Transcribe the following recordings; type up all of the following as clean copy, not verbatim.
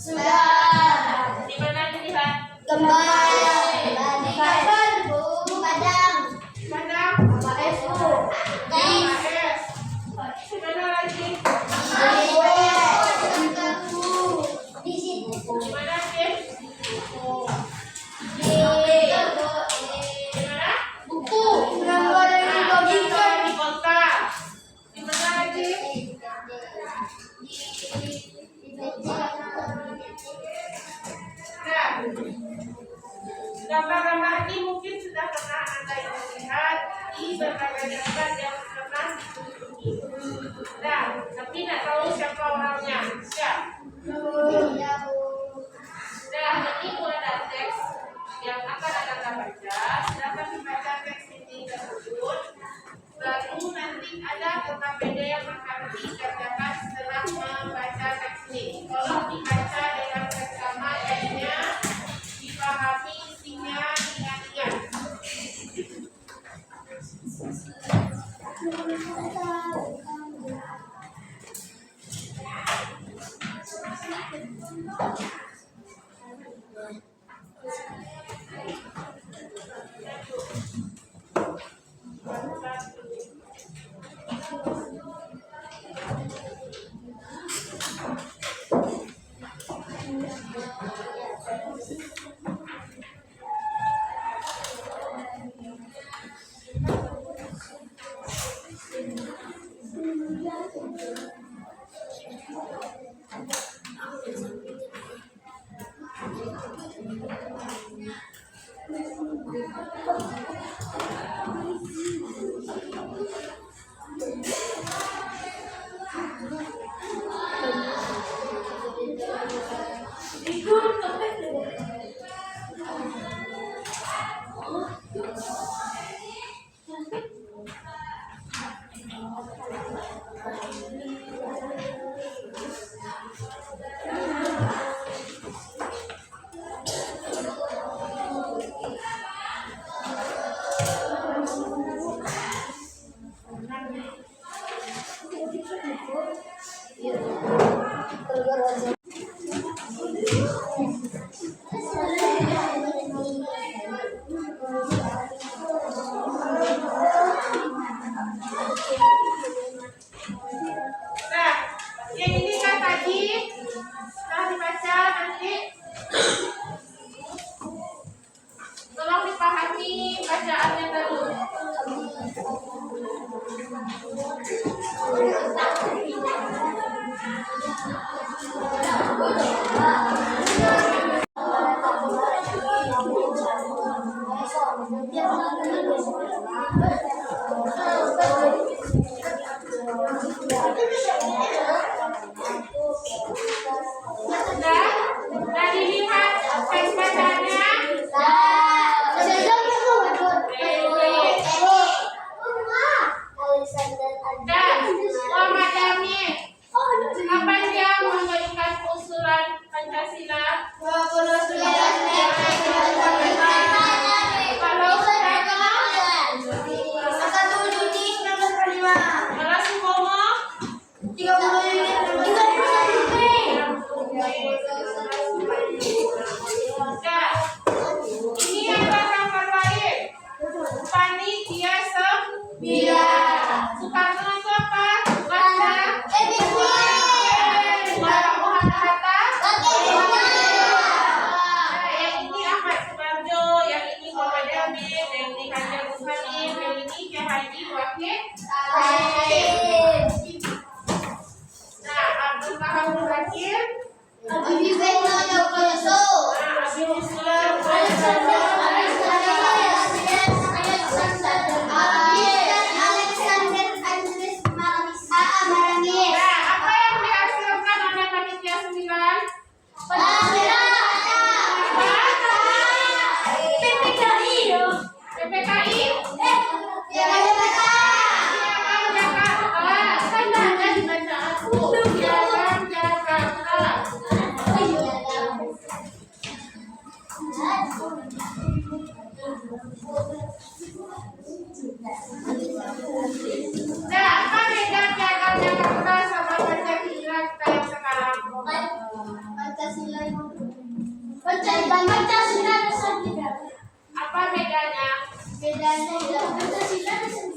Sudah. Di mana dilihat? Kembali. Di Padang, Bu. Padang. Padang. Nama S, Bu. Nama S. Di mana lagi? Di situ. Di mana sih? Di Di mana? buku. Gambar yang dibagikan. Di kota. Di mana lagi? Nah, gambar-gambar ini mungkin sudah pernah Anda lihat di berbagai tempat yang pernah dikunjungi. Nah, tapi nggak tahu siapa orangnya. Siapa? Nah, ini ada teks yang akan Anda baca. Silakan dibaca teks ini tersebut. Lalu nanti ada KKPD yang akan dikerjakan setelah membaca teks ini. Tolong dibaca dengan seksama teksnya, dipahami isinya, ingat-ingat. Nah, yang ini kan tadi setelah dibaca nanti tolong dipahami bacaannya dulu. Nah dilihat teks bacanya. Dan Muhammad Jamil, apa dia mengajukan usulan Pancasila? Kalau Kalau Sukomo, nah, ini ada gambar lain. Panitia sembilan. Soekarno itu apa? Bukannya? Soekarno Hatta. Nah, yang ini Ahmad Subarjo, yang ini Muhammad Jamil, yang ini Hajar Muslim, yang ini Kiai Haji Wahid. Nah, Abdul Kahar Zakir. Abi Muslim. Nah, apa yang dihasilkan oleh panitia 9? PPKI? Kan ada di bacaan. Piagam Jakarta. Pancasila dasar negara. Apa bedanya? Bedanya Pancasila dasar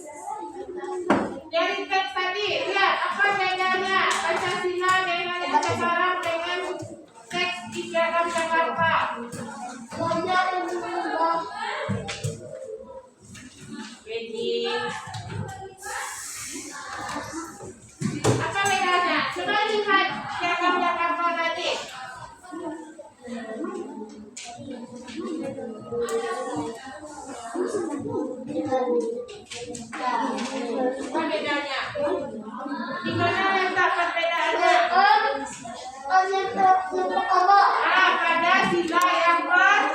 Dari teks tadi, lihat apa bedanya Pancasila dengan yang sekarang dengan teks di Piagam Jakarta. banyak yang berubah. Jadi, apa bedanya? Coba lihat Piagam Jakarta tadi. Apa bedanya? Di mana letak perbedaannya? Yang pertama. Pada sila yang pertama.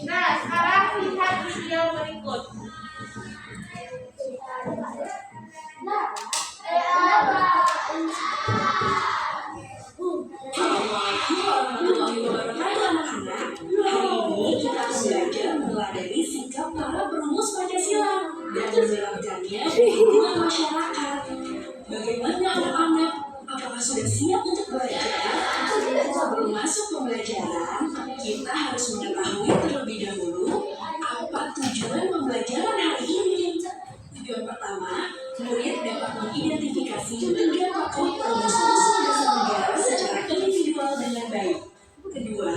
Nah, sekarang lihat video berikut. Warahmatullahi wabarakatuh anak-anak. Hari ini kita akan belajar meneladani sikap para perumus Pancasila dan menerapkannya di lingkungan masyarakat. Bagaimana anak-anak? Apakah sudah siap untuk belajar? Sebelum masuk pembelajaran, kita harus mengetahui terlebih dahulu apa tujuan pembelajaran hari ini. Tujuan pertama, murid dapat mengidentifikasi 3 tokoh perumus dasar negara secara individual dengan baik. Kedua,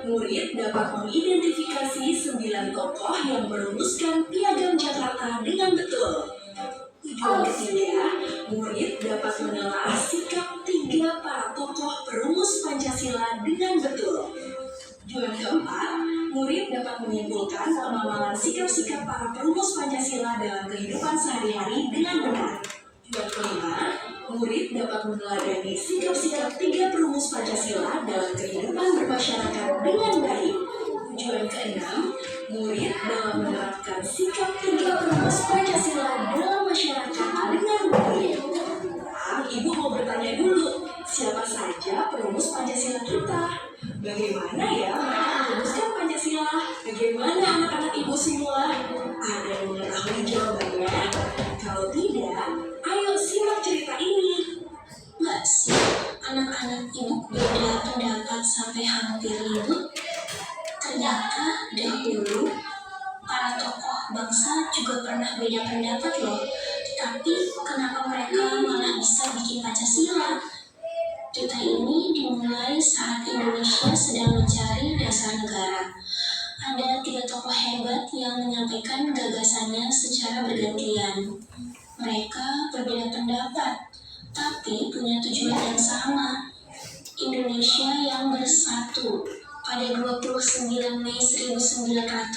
murid dapat mengidentifikasi 9 tokoh yang merumuskan Piagam Jakarta dengan betul. Tujuan ketiga, murid dapat menelaah sikap 3 para tokoh perumus Pancasila dengan betul. Tujuan keempat, murid dapat menyimpulkan pemahaman sikap-sikap para perumus Pancasila dalam kehidupan sehari-hari dengan benar. Tujuan kelima, murid dapat meneladani sikap-sikap 3 perumus Pancasila dalam kehidupan bermasyarakat dengan baik. Tujuan keenam, murid dalam menerapkan sikap 3 perumus Pancasila dalam masyarakat dengan baik. Nah, Ibu mau bertanya dulu, siapa saja perumus Pancasila kita? Bagaimana ya mereka merumuskan Pancasila? Bagaimana anak-anak Ibu semua? Ada yang mengetahui jawabannya? Kalau tidak, ayo simak cerita ini. Nggak sih, anak-anak Ibu beda pendapat sampai hampir ribut. Ternyata dahulu para tokoh bangsa juga pernah beda pendapat loh. Tapi kenapa mereka malah bisa bikin Pancasila? Cerita ini dimulai saat Indonesia sedang mencari dasar negara. Ada 3 tokoh hebat yang menyampaikan gagasannya secara bergantian. Mereka berbeda pendapat, tapi punya tujuan yang sama. Indonesia yang bersatu. Pada 29 Mei 1945,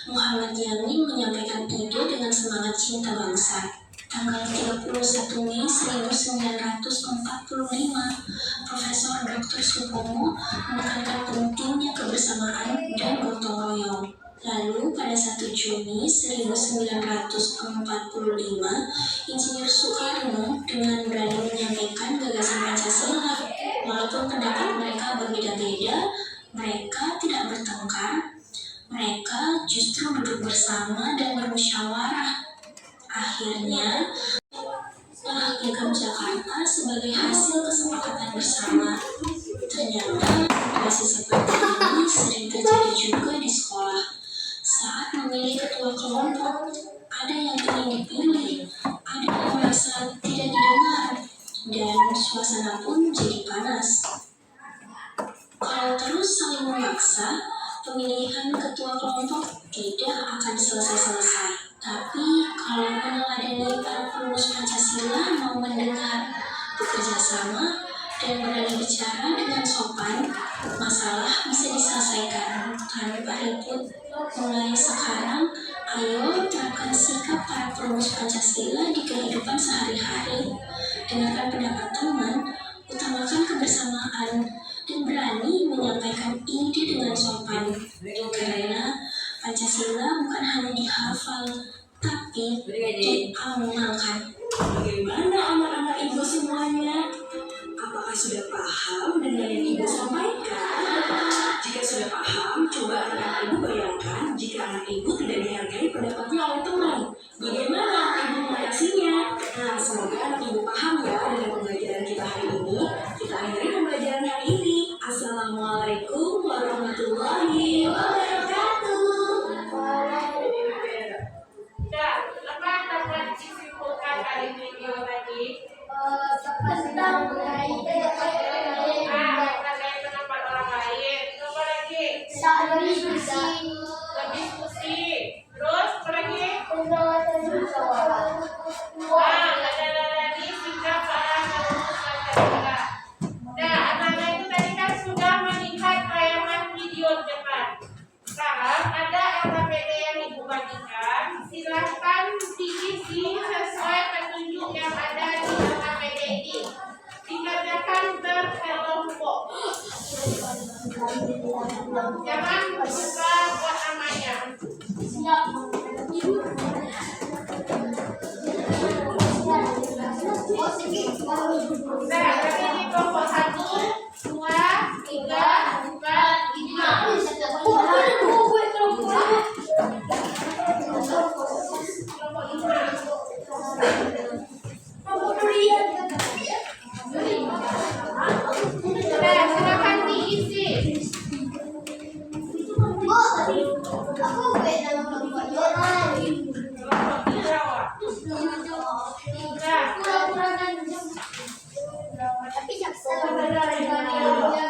Muhammad Yamin menyampaikan ide dengan semangat cinta bangsa. Tanggal 31 Mei 1945, Profesor Dr. Supomo menekankan pentingnya kebersamaan dan gotong royong. Lalu pada 1 Juni 1945, Insinyur Soekarno dengan berani menyampaikan gagasan Pancasila. Walaupun pendapat mereka berbeda-beda, mereka tidak bertengkar. Mereka justru duduk bersama dan bermusyawarah. Akhirnya, Piagam Jakarta sebagai hasil kesepakatan bersama. Ternyata masih seperti ini sering terjadi juga di sekolah. Saat memilih ketua kelompok, ada yang ingin dipilih, ada yang merasa tidak didengar, dan suasana pun jadi panas. Kalau terus saling memaksa, pemilihan ketua kelompok tidak akan selesai-selesai. Tapi kalau meneladani para perumus Pancasila mau mendengar, bekerja sama, dan berani bicara dengan sopan, masalah bisa diselesaikan tanpa ribut. Mulai sekarang, ayo terapkan sikap para perumus Pancasila di kehidupan sehari-hari. Dengarkan pendapat teman, utamakan kebersamaan, dan berani menyampaikan ide dengan sopan. Karena Pancasila bukan hanya dihafal, tapi diamalkan. Bagaimana anak-anak Ibu semuanya? Apakah sudah paham dengan yang Ibu sampaikan? Jika sudah paham, coba anak-anak Ibu bayangkan jika anak Ibu tidak dihargai pendapatnya oleh teman. Bagaimana Ibu mengatasinya? Nah, berdiskusi. Terus apa lagi? musyawarah. Menyadari sikap para perumus Pancasila. Nah, anak-anak itu tadi kan sudah melihat tayangan video depan. Sekarang ada LKPD yang ibu bagikan. Silahkan diisi sesuai petunjuk yang ada di LKPD ini. Dikerjakan berkelompok. Jangan lupa buat namanya. Nah, berarti ini kelompok 1, 2, 3, 4, 5. Nah, silakan diisi. Aku beda kelompok Kelompok 3, Wak. Nah, tapi jaksa nah, dari ini namanya.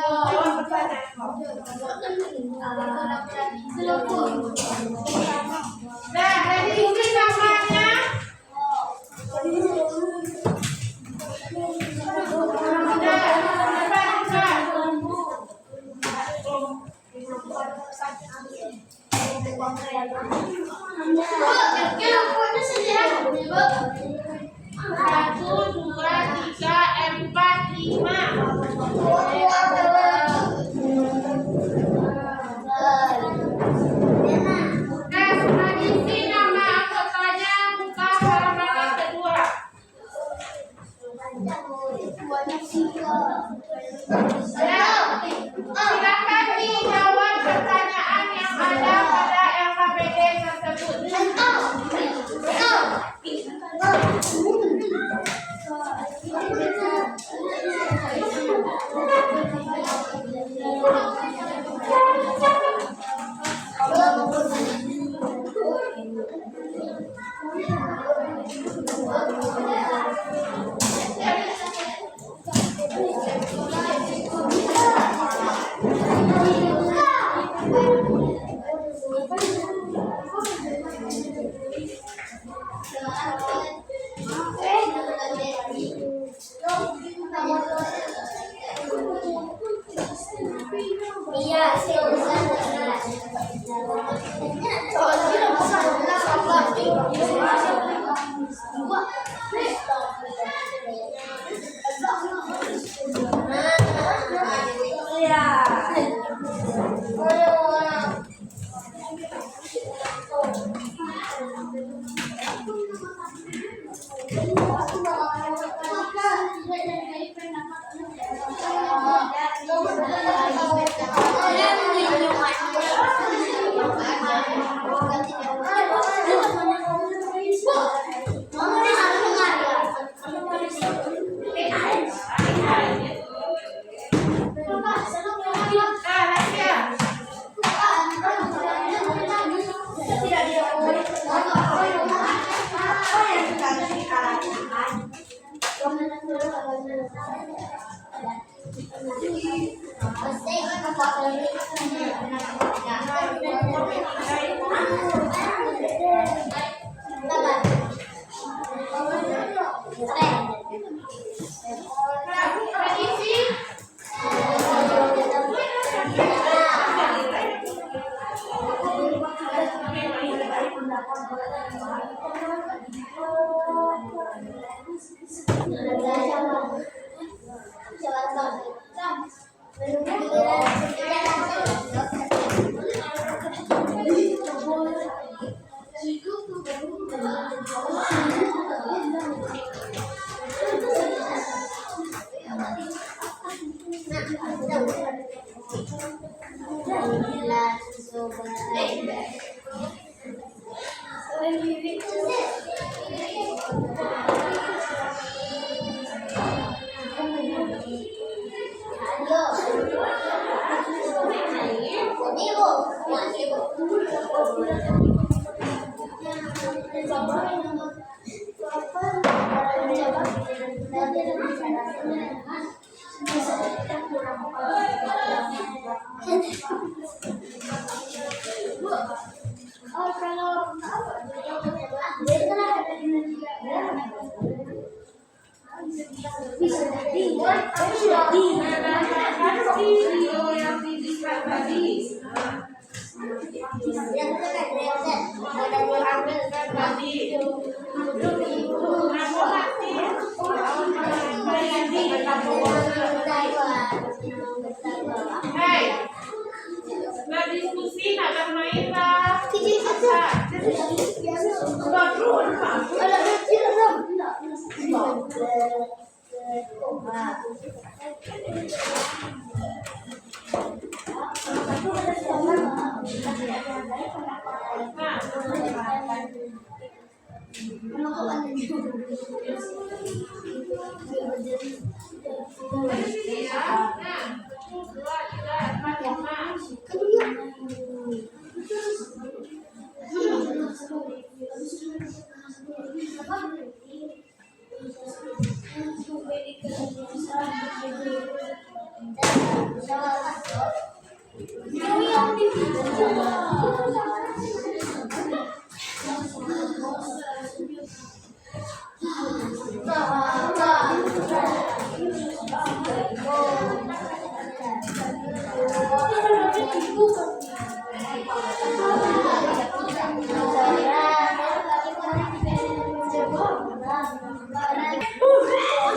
kelompoknya sederhana. 1, 2, 3, 4, 5. Nah, sudah diisi nama anggotanya, buka halaman yang kedua. Silakan dijawab pertanyaan yang ada pada LKPD tersebut. Iya, video yang di diklat tadi. Yang Tadi. Hei, nggak diskusi, nggak bermain lah. Dari sini ya. Nah, 1, 2, 3, 4,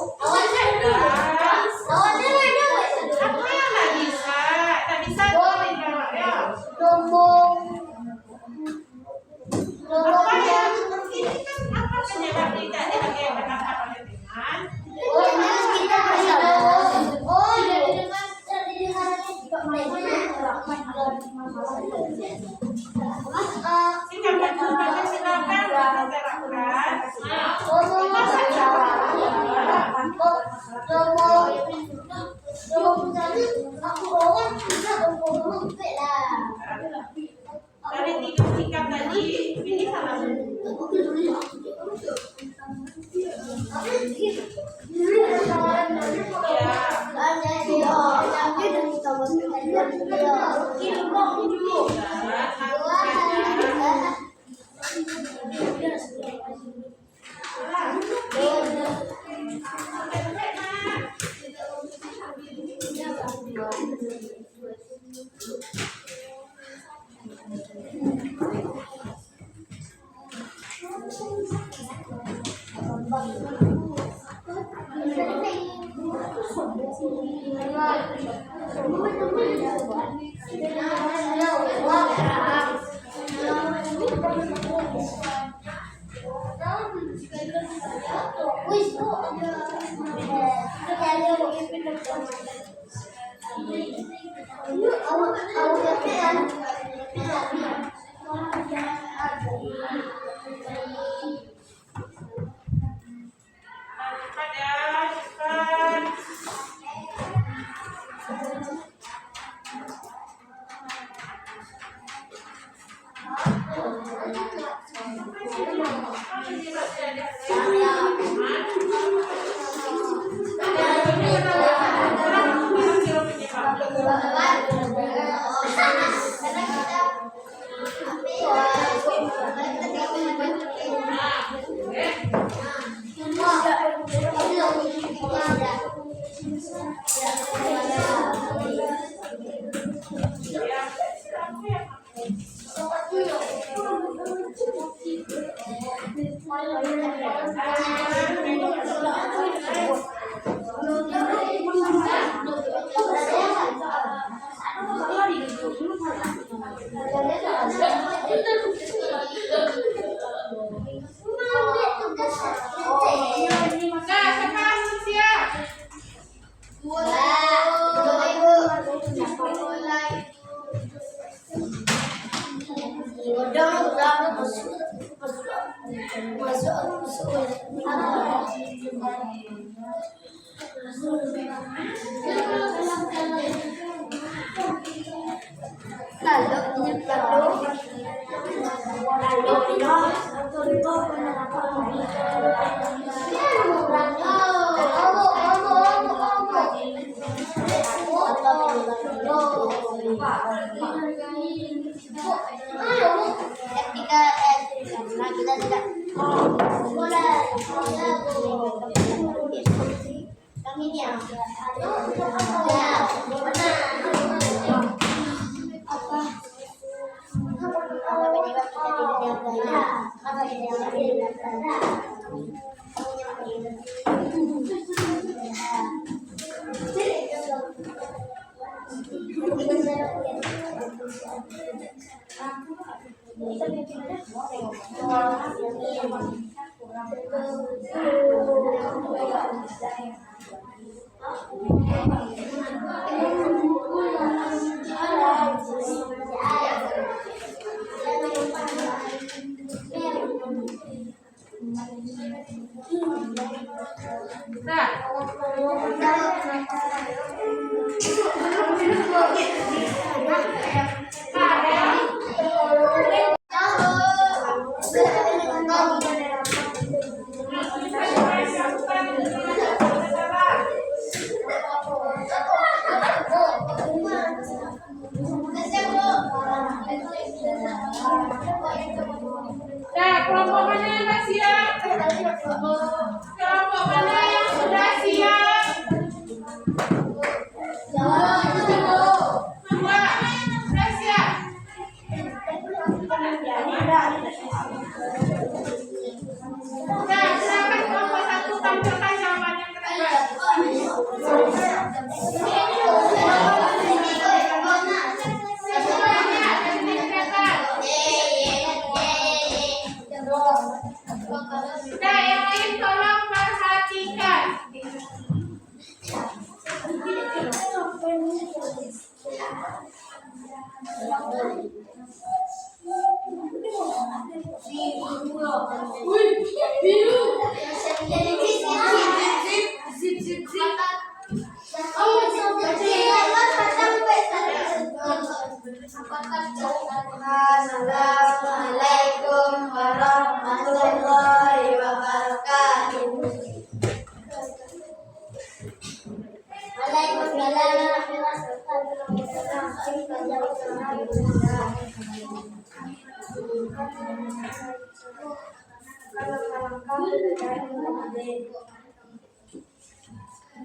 5. Apa yang nggak bisa? Tak bisa tuh jawab ya. Apa yang ini kan apa penyebab tidak dipakai kata-kata dengan? Sehingga silakan diterapkan. Dari 3 sikap tadi, pilih salah satu. Ketika kita tidak Nah, kelompok mana yang sudah siap? Kelompok mana yang sudah siap? Dua, sudah siap? Nah, silakan kelompok satu tampilkan jawaban yang terbaik. Nah, yang lain tolong perhatikan. Assalamualaikum warahmatullahi wabarakatuh. Waalaikumsalam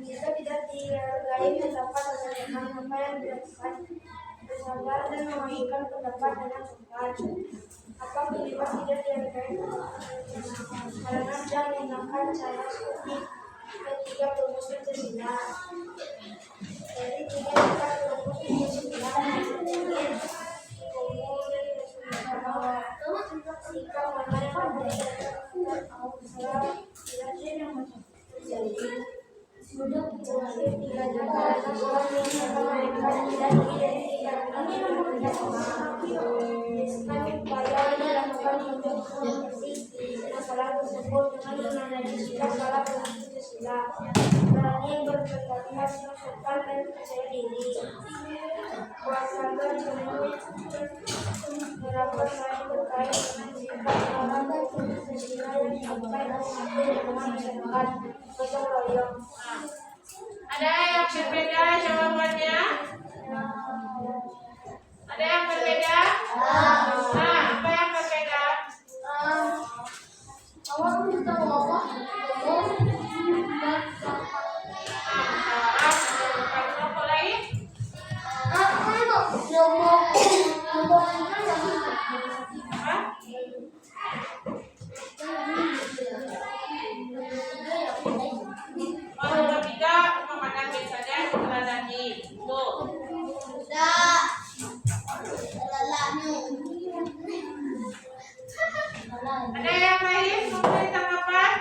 Kita tidak dihargai pendapat dengan apa yang dilakukan, bersabar dan memainkan pendapat dengan sopan. Apa penyebab tidak dihargai? Karena tidak menggunakan cara seperti ketiga rumus Pancasila. Jadi tidak dapat rumus Pancasila mungkin umum dan bersama sikap mana yang berbeda salah tidak yang terjadi. Sudah berhasil tidak dapat sesuatu yang mereka tidak identifikasi dengan kerjasama. Kami upaya dilakukan untuk mengatasi masalah tersebut dengan menandai sikap salah Pancasila, berani berpendapat sopan dan percaya diri. Waspada seluruh berapa lain terkait dengan sikap salah Pancasila yang sampai dengan masyarakat gotong royong. Ada yang berbeda jawabannya? Ada yang berbeda? Nah, apa yang berbeda? awal kita ngomong Kelompok lain? Yang ketiga memandang biasanya meneladani. Tuh. Ada yang lain memberi tanggapan?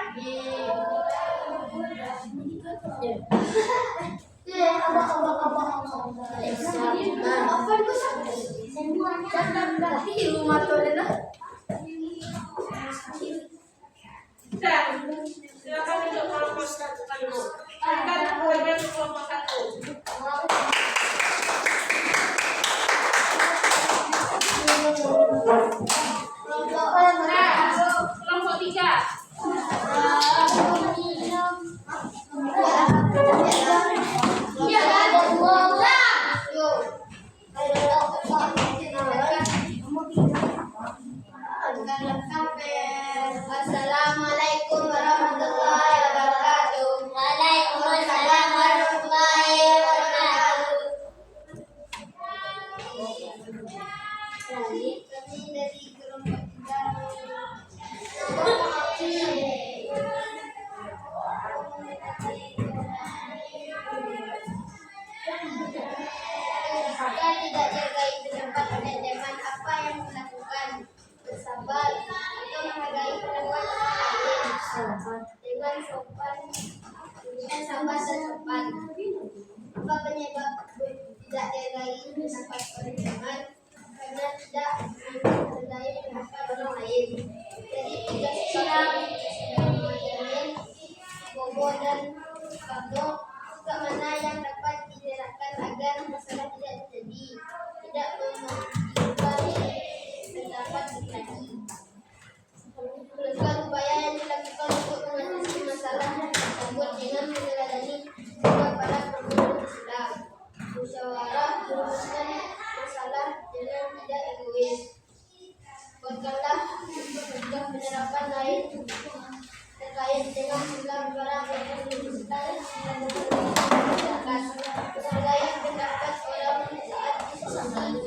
Sudah. Silakan untuk kelompok satu. Silakan untuk kelompok satu. Nah, kelompok tiga. Sampai Wassalamualaikum warahmatullahi wabarakatuh. Waalaikumsalam warahmatullahi wabarakatuh. Kami dari kelompok 3. Jika tidak jaga itu dapat ada teman apa yang dilakukan? Bersabar atau menghargai pendapat orang lain dengan sopan dan sabar sopan. Apa penyebab tidak jagai pendapat orang teman? Karena tidak menghargai pendapat orang lain. Jadi tidak siap mengajarkan Bobo dan Pablo ke mana yang dapat digerakkan agar masalah tidak terjadi, tidak mematikan pendapat lagi. Melakukan upaya yang dilakukan untuk mengatasi masalah tersebut dengan meneladani para pemimpin Islam. Musyawarah merumuskan masalah dengan tidak egois. Buatkanlah juga penerapan lain terkait dengan Islam para pemimpin Islam dan masyarakat. Menghargai pendapat orang saat diskusi.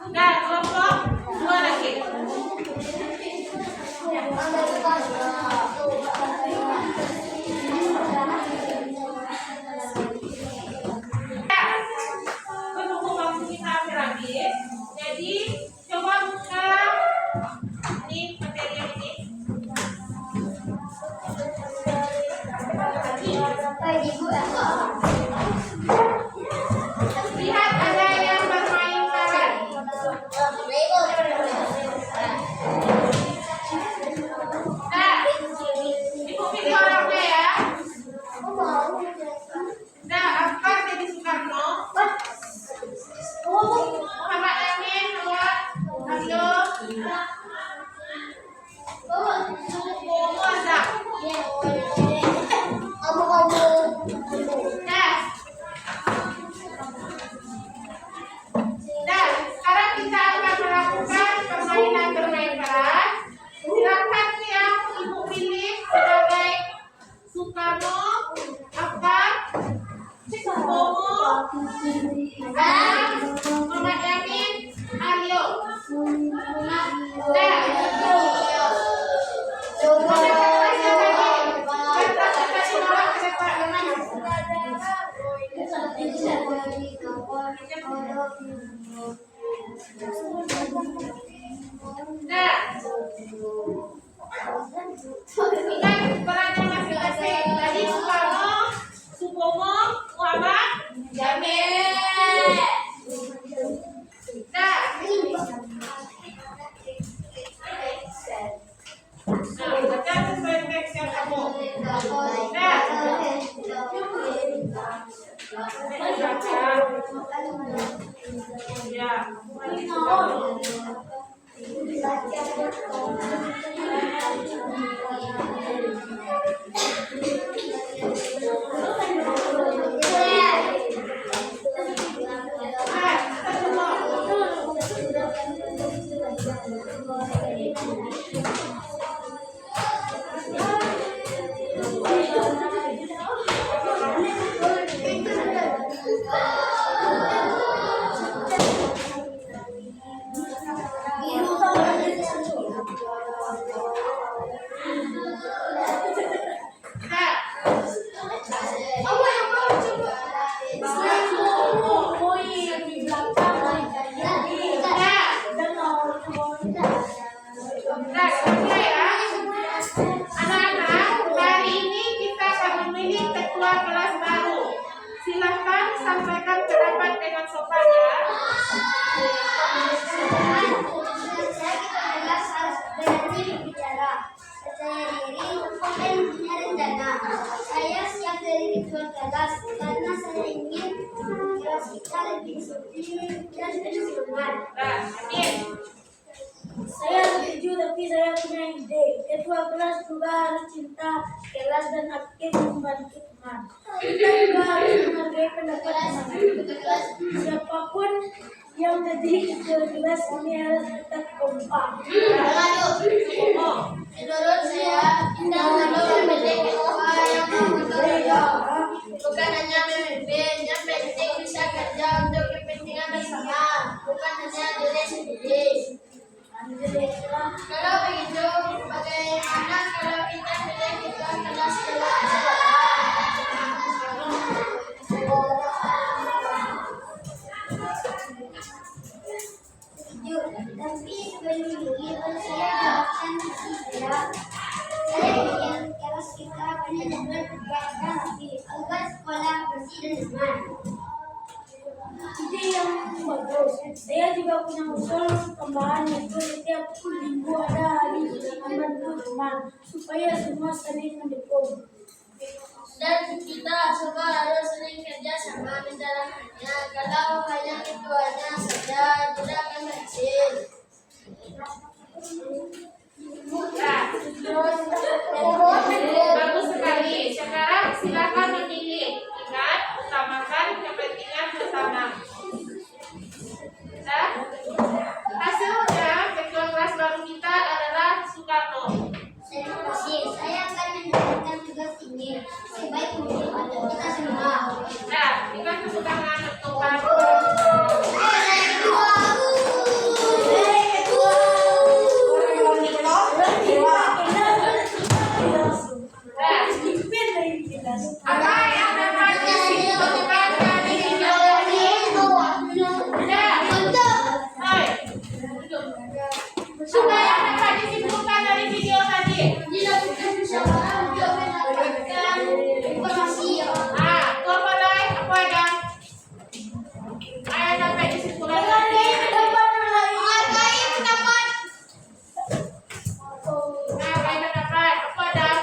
Nah, kelompok 2 lagi. Menunggu waktu kita habis. Jadi coba buka ini materi yang ini. Lihat ada yang bermain karet. Nah, ikutin orangnya ya. Nah, Akbar jadi Soekarno. Muhammad Yamin, Aldo, Bobo Azam. Nah, sekarang kita akan melakukan permainan bermain karet. Silakan yang ibu pilih sebagai Soekarno, Akbar, Bobo, Muhammad Yamin, Aryo. Ingat perannya masing-masing. Tadi Soekarno, Subomo, Muhammad Yamin. Nah, baca sesuai teks yang kamu. Nah, ya. Sampaikan pendapat dengan sopan ya. Saya siap dari ketua kelas karena saya ingin kelas kita lebih semangat. Nah, Tapi saya punya ide. Ketua kelas juga harus cinta kelas dan aktif membantu teman. Kita juga harus menghargai pendapat teman. Siapapun yang terjadi ke kelas ini harus tetap kompak. Menurut saya, indah kalau menjadi ketua yang bertanggung bukan hanya memimpin, yang penting bisa kerja untuk kepentingan bersama, bukan hanya diri sendiri. Kalau begitu, bagaimana kalau kita pilih ketua kelas tapi sebelum itu saya akan saya ingin kelas kita benar-benar baik dan rapi agar sekolah bersih dan aman. Ide yang bagus. Saya juga punya usul tambahan yaitu setiap minggu ada hari membantu teman supaya semua saling mendukung. Dan kita semua harus sering kerja sama menjalankannya. Kalau hanya ketuanya saja tidak akan berhasil. Bagus sekali. Sekarang silakan memilih. Ingat, utamakan kepentingan bersama. Nah, hasilnya ketua kelas baru kita adalah Soekarno. Terima kasih. Saya akan menjalankan tugas ini sebaik mungkin untuk kita semua. Nah, dibantu Soekarno menentukan. Apa yang dapat disimpulkan dari video tadi? Hai. Apa yang dapat disimpulkan dari video tadi? Dilakukan bersama untuk mendapatkan informasi. Tuan Balai, apa yang dapat disimpulkan tadi? Menghargai pendapat. Apa dan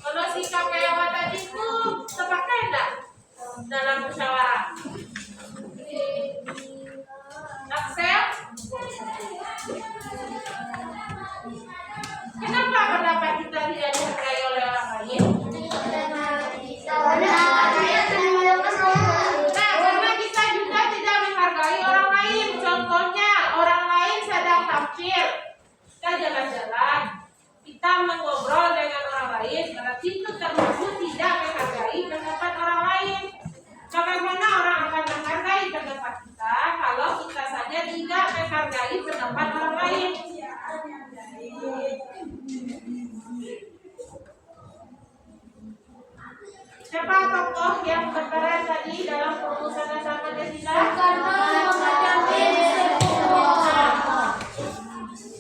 kalau sikap kayak apa tadi itu terpakai enggak dalam musyawarah? Aksel? Kenapa pendapat kita tidak dihargai oleh orang lain? Nah, karena kita juga tidak menghargai orang lain. Contohnya, orang lain sedang tampil, kita jalan-jalan, kita mengobrol dengan orang lain, berarti itu termasuk tidak menghargai pendapat orang lain. Bagaimana orang akan menghargai pendapat kita kalau kita saja tidak menghargai pendapat orang lain? Siapa tokoh yang berperan tadi dalam perumusan dasar Pancasila?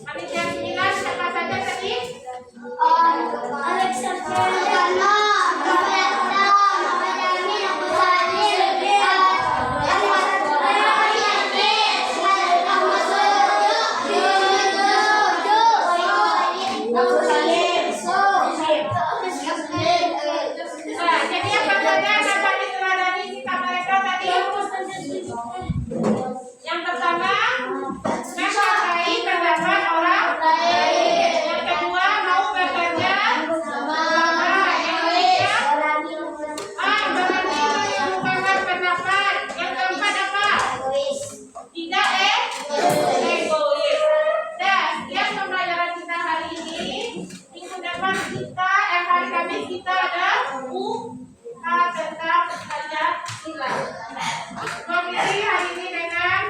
Panitia 9 siapa saja tadi? Nah, jadi apa saja yang dapat diteladani sikap mereka tadi? Yang pertama, menghargai pendapat orang lain. Yang kedua, mau bekerja sama. Yang ketiga, berani mengungkapkan pendapat. Yang keempat apa? Tidak egois. Dan sekian pembelajaran kita hari ini. Minggu depan hari Kamis kita ada tentang Pancasila. Komisi hari ini dengan